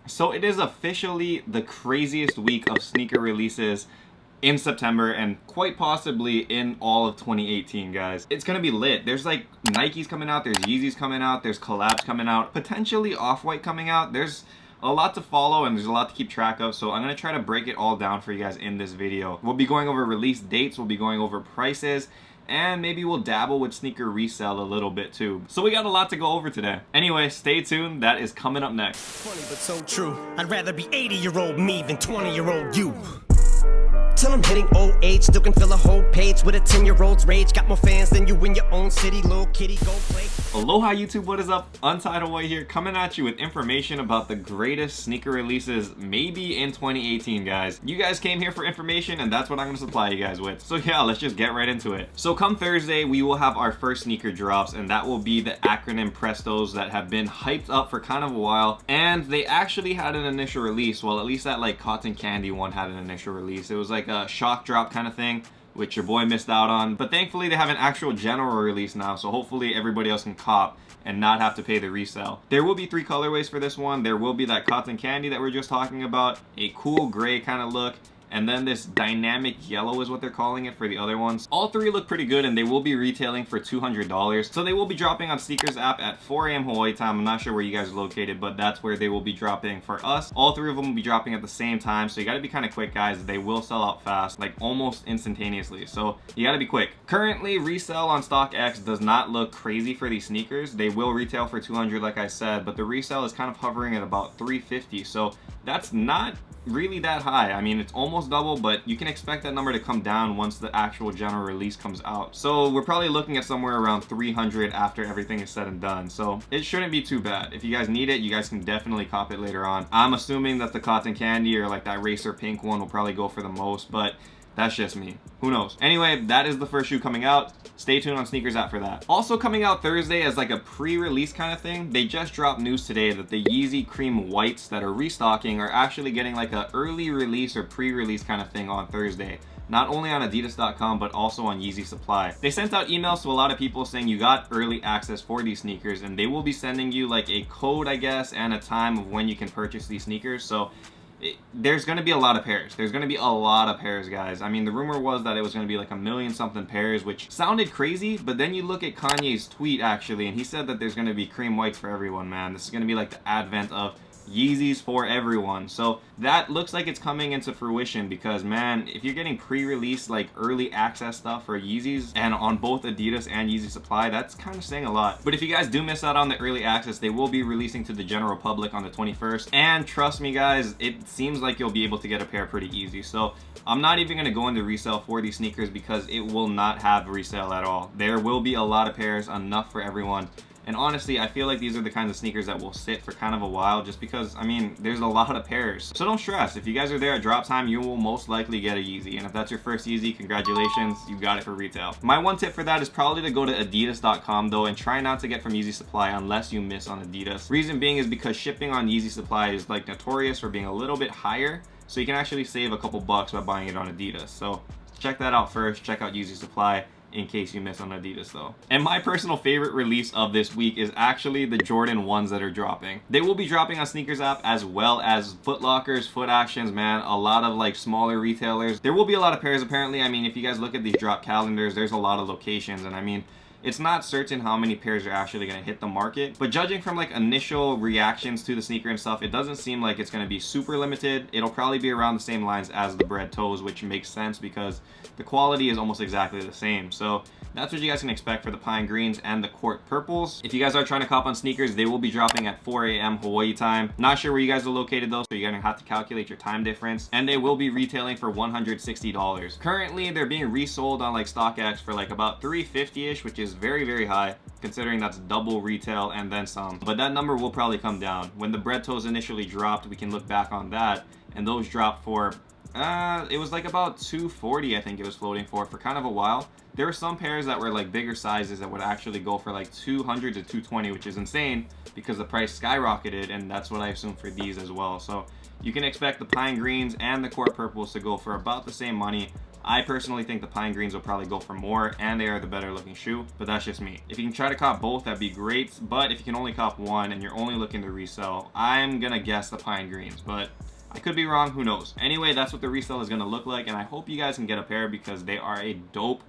So it is officially the craziest week of sneaker releases in September and quite possibly in all of 2018, guys. It's gonna be lit. There's like Nikes coming out, there's Yeezys coming out, there's collabs coming out, potentially Off-White coming out. There's a lot to follow and there's a lot to keep track of, so I'm gonna try to break it all down for you guys in this video. We'll be going over release dates, we'll be going over prices, and maybe we'll dabble with sneaker resale a little bit too. So we got a lot to go over today. Anyway, stay tuned, that is coming up next. Funny but so true. I'd rather be 80-year-old me than 20-year-old you. Till I'm hitting old age, still can fill a whole page with a 10-year-old's rage. Got more fans than you in your own city, little kitty, go play. Aloha YouTube, what is up? Untitled White here, coming at you with information about the greatest sneaker releases maybe in 2018, guys. You guys came here for information and that's what I'm gonna supply you guys with. So yeah, let's just get right into it. So come Thursday, we will have our first sneaker drops, and that will be the acronym Prestos that have been hyped up for kind of a while. And they actually had an initial release, well at least that like cotton candy one had an initial release. It was like a shock drop kind of thing, which your boy missed out on, but thankfully they have an actual general release now, so hopefully everybody else can cop and not have to pay the resale. There will be 3 colorways for this one. There will be that cotton candy that we're just talking about, a cool gray kind of look, and then this dynamic yellow is what they're calling it for the other ones. All 3 look pretty good and they will be retailing for $200. So they will be dropping on Sneakers app at 4 a.m. Hawaii time. I'm not sure where you guys are located, but that's where they will be dropping for us. All 3 of them will be dropping at the same time, so you gotta be kind of quick, guys. They will sell out fast, like almost instantaneously, so you gotta be quick. Currently, resale on StockX does not look crazy for these sneakers. They will retail for $200 like I said, but the resale is kind of hovering at about $350, so that's not really that high. I mean, it's almost double, but you can expect that number to come down once the actual general release comes out. So we're probably looking at somewhere around 300 after everything is said and done, so it shouldn't be too bad. If you guys need it, you guys can definitely cop it later on. I'm assuming that the cotton candy or like that racer pink one will probably go for the most, but that's just me. Who knows? Anyway, that is the first shoe coming out. Stay tuned on Sneakers app for that. Also coming out Thursday as like a pre-release kind of thing, they just dropped news today that the Yeezy Cream Whites that are restocking are actually getting like a early release or pre-release kind of thing on Thursday. Not only on adidas.com, but also on Yeezy Supply. They sent out emails to a lot of people saying you got early access for these sneakers, and they will be sending you like a code, I guess, and a time of when you can purchase these sneakers. So there's going to be a lot of pairs. There's going to be a lot of pairs, guys. I mean, the rumor was that it was going to be like 1,000,000 something pairs, which sounded crazy, but then you look at Kanye's tweet actually, and he said that there's going to be cream whites for everyone, man. This is going to be like the advent of Yeezys for everyone. So that looks like it's coming into fruition because, man, if you're getting pre-release like early access stuff for Yeezys and on both Adidas and Yeezy Supply, that's kind of saying a lot. But if you guys do miss out on the early access, they will be releasing to the general public on the 21st, and trust me guys, it seems like you'll be able to get a pair pretty easy. So I'm not even going to go into resale for these sneakers because it will not have resale at all. There will be a lot of pairs, enough for everyone. And honestly, I feel like these are the kinds of sneakers that will sit for kind of a while just because, I mean, there's a lot of pairs. So don't stress. If you guys are there at drop time, you will most likely get a Yeezy. And if that's your first Yeezy, congratulations, you got it for retail. My one tip for that is probably to go to adidas.com though and try not to get from Yeezy Supply unless you miss on Adidas. Reason being is because shipping on Yeezy Supply is like notorious for being a little bit higher. So you can actually save a couple bucks by buying it on Adidas. So check that out first. Check out Yeezy Supply in case you miss on Adidas though. And my personal favorite release of this week is actually the Jordan 1s that are dropping. They will be dropping on Sneakers app as well as Foot Lockers, Foot Actions, man, a lot of like smaller retailers. There will be a lot of pairs apparently. I mean, if you guys look at these drop calendars, there's a lot of locations, and I mean, it's not certain how many pairs are actually going to hit the market, but judging from like initial reactions to the sneaker and stuff, it doesn't seem like it's going to be super limited. It'll probably be around the same lines as the Bread Toes, which makes sense because the quality is almost exactly the same. So that's what you guys can expect for the Pine Greens and the Court Purples. If you guys are trying to cop on sneakers, they will be dropping at 4 a.m. Hawaii time. Not sure where you guys are located though, so you're going to have to calculate your time difference. And they will be retailing for $160. Currently, they're being resold on like StockX for like about $350-ish, which is very, very high considering that's double retail and then some. But that number will probably come down. When the Bread Toes initially dropped, we can look back on that, and those dropped for it was like about $240, I think it was floating for kind of a while. There were some pairs that were like bigger sizes that would actually go for like $200 to $220, which is insane because the price skyrocketed, and that's what I assume for these as well. So you can expect the Pine Greens and the Court Purples to go for about the same money. I personally think the pine greens will probably go for more, and they are the better looking shoe, but that's just me. If you can try to cop both, that'd be great, but if you can only cop one and you're only looking to resell, I'm gonna guess the pine greens, but I could be wrong, who knows. Anyway, that's what the resale is gonna look like, and I hope you guys can get a pair because they are a dope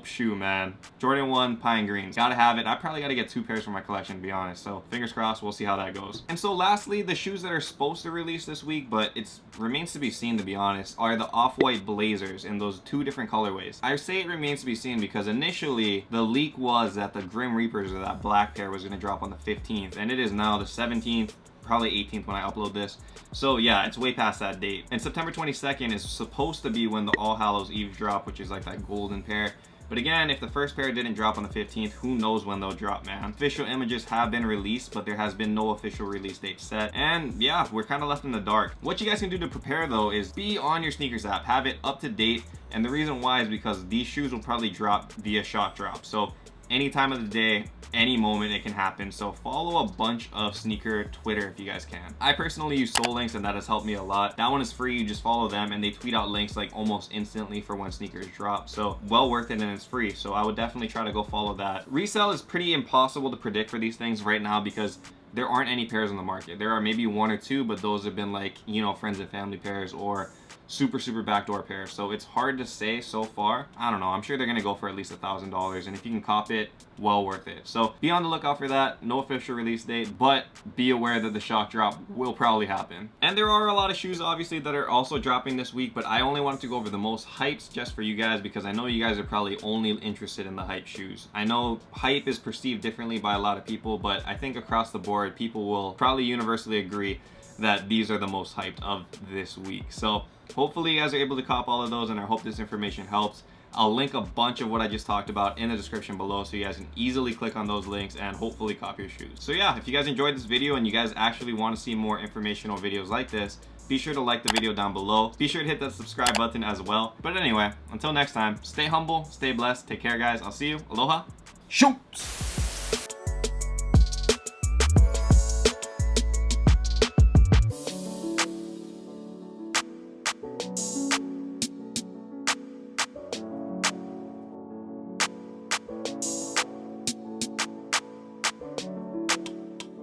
shoe, man. Jordan 1 pine greens, gotta have it. I probably gotta get 2 pairs for my collection, to be honest, so fingers crossed, we'll see how that goes. And so lastly, the shoes that are supposed to release this week, but it remains to be seen, to be honest, are the OffWhite Blazers in those 2 different colorways. I say it remains to be seen because initially the leak was that the Grim Reapers, or that black pair, was gonna drop on the 15th, and it is now the 17th, probably 18th when I upload this. So yeah, it's way past that date. And September 22nd is supposed to be when the All Hallows Eve drop, which is like that golden pair. But again, if the first pair didn't drop on the 15th, who knows when they'll drop, man. Official images have been released, but there has been no official release date set. And yeah, we're kind of left in the dark. What you guys can do to prepare though is be on your sneakers app, have it up to date. And the reason why is because these shoes will probably drop via shock drop. So any time of the day, any moment it can happen. So follow a bunch of sneaker Twitter if you guys can. I personally use Soul Links, and that has helped me a lot. That one is free, you just follow them and they tweet out links like almost instantly for when sneakers drop. So well worth it, and it's free. So I would definitely try to go follow that. Resell is pretty impossible to predict for these things right now because there aren't any pairs on the market. There are maybe 1 or 2, but those have been like, you know, friends and family pairs or super backdoor pairs. So it's hard to say so far. I don't know, I'm sure they're gonna go for at least $1,000, and if you can cop it, well worth it. So be on the lookout for that. No official release date, but be aware that the shock drop will probably happen. And there are a lot of shoes obviously that are also dropping this week, but I only wanted to go over the most hypes just for you guys because I know you guys are probably only interested in the hype shoes. I know hype is perceived differently by a lot of people, but I think across the board people will probably universally agree that these are the most hyped of this week. So hopefully you guys are able to cop all of those, and I hope this information helps. I'll link a bunch of what I just talked about in the description below so you guys can easily click on those links and hopefully cop your shoes. So yeah, if you guys enjoyed this video and you guys actually want to see more informational videos like this, be sure to like the video down below. Be sure to hit that subscribe button as well. But anyway, until next time, stay humble, stay blessed, take care guys. I'll see you. Aloha. Shoots!